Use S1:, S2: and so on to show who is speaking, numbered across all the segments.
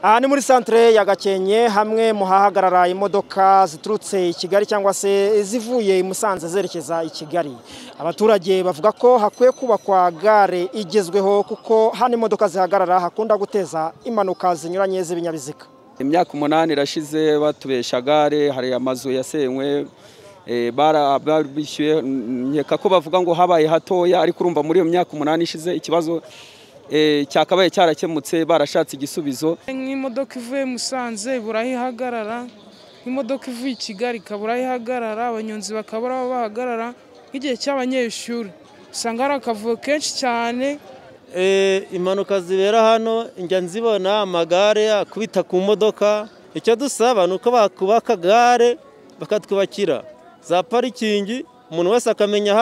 S1: Aha ni muri centre ya Gakenke hamwe mu hahagarara imodoka ziturutse i Kigali cyangwa se zivuye i Musanze zerekeza i Kigali. Abaturage bavuga ko hakwiye kubakwa gare igezweho kuko hano imodoka zihagarara hakunda guteza impanuka zinyuranye z'ibinyabiziga.
S2: Imyaka 8 irashize batubesha gare, hari amazu yasenywe, barabishyuye, nkeka ko bavuga ngo habaye hatoya, ariko urumva muri iyo myaka 8 ishize ikibazo cyakabaye cyarakemutse, barashatse igisubizo.
S3: Nk'imodoka ivuye Musanze burahihagarara, nk'imodoka ivuye i Kigali kaburahihagarara, abanyonzi bakabura bahagarara, nk'igihe cy'abanyeshuri usanga hari akavuyo kenshi cyane.
S4: Impanuka zibera hano njya nzibona amagare akubita ku modoka. Icyo dusaba nuko bakubaka gare bakatwubakira za parikingi, umuntu wese akamenya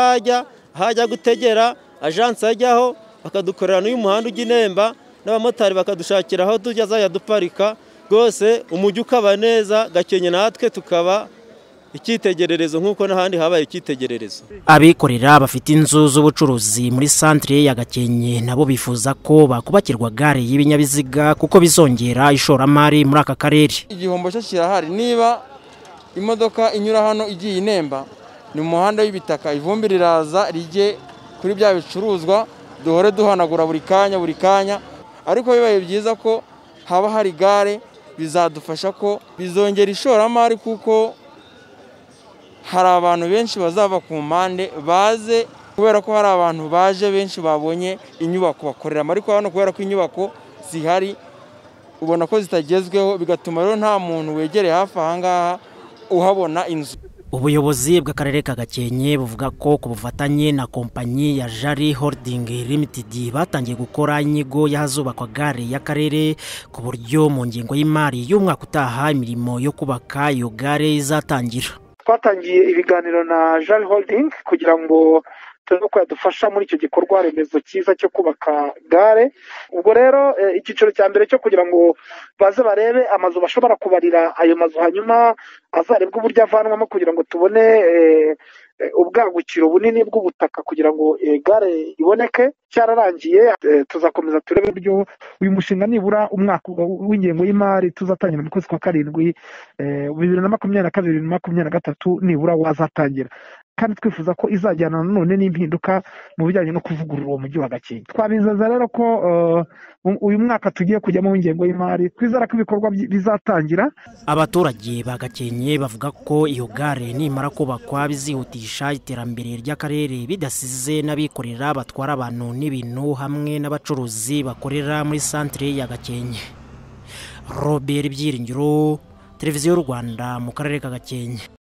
S4: hajya gutegera, agence ajyaho, bakadukorera n'uyu muhanda ujya i Nemba, n'abamotari bakadushakira aho tujya zajya duparika. Rwose umujyi ukaba neza, Gakenke natwe tukaba icyitegererezo nk'uko n'ahandi habaye icyitegererezo.
S1: Abikorera bafite inzu z'ubucuruzi muri centre ya Gakenke nabo bifuza ko bakubakirwa gare y'ibinyabiziga kuko bizongera ishoramari muri aka karere.
S5: Igihombo cyo kirahari, niba imodoka inyura hano igiye i Nemba ni mu muhanda w'ibitaka, ivumbi riraza rijye kuri bya bicuruzwa, duhore duhanagura buri kanya, ariko bibaye byiza ko haba hari gare bizadufasha ko bizongera ishoramari, kuko hari abantu benshi bazava ku mpande baze, kubera ko hari abantu baje benshi babonye inyubako bakoreramo, ariko hano kubera ko inyubako zihari ubona ko zitagezweho, bigatuma rero nta muntu wegereye hafi aha ngaha uhabona inzu.
S1: Ubuyobozi bw'akarere ka Gakenke buvuga ko ku bufatanye na kompanyi ya Jari Holding Limited batangiye gukora inyigo y'ahazubakwa gare y'akarere, ku buryo mu ngingo y'imari y'umwaka utaha imirimo yo kubaka iyo gare izatangira.
S6: Twatangiye ibiganiro na Jari Holding kugira ngo tureko yadufasha muri icyo gikorwa remezo cyiza cyo kubaka gare. Ubwo rero igiciro cya mbere cyo kugira ngo baze barebe amazu bashobora kubarira ayo mazu, hanyuma azarebwe uburyo avanwamo kugira ngo tubone ubwagukiro bunini bw'ubutaka kugira ngo gare iboneke. Cyararangiye, tuzakomeza turebe uburyo uyu mushinga nibura umwaka w'ingengo y'imari tuzatangira mu kwezi kwa 7 2022-2023 nibura wazatangira, kandi twifuza ko izajyana none n'impinduka mu bijyanye no kuvugurura uwo mujyi wa Gakenke. Twabizeza rero ko uyu mwaka tugiye kujyamo ingengo y'imari, twizera ko ibikorwa bizatangira.
S1: Abaturage ba Gakenke bavuga ko iyo gare nimara kubakwa bizihutisha iterambere ry'akarere, bidasize n'abikorera batwara abantu n'ibintu hamwe n'abacuruzi bakorera muri centre ya Gakenke. Robert Byiringiro, Televiziyo y'u Rwanda mu karere ka Gakenke.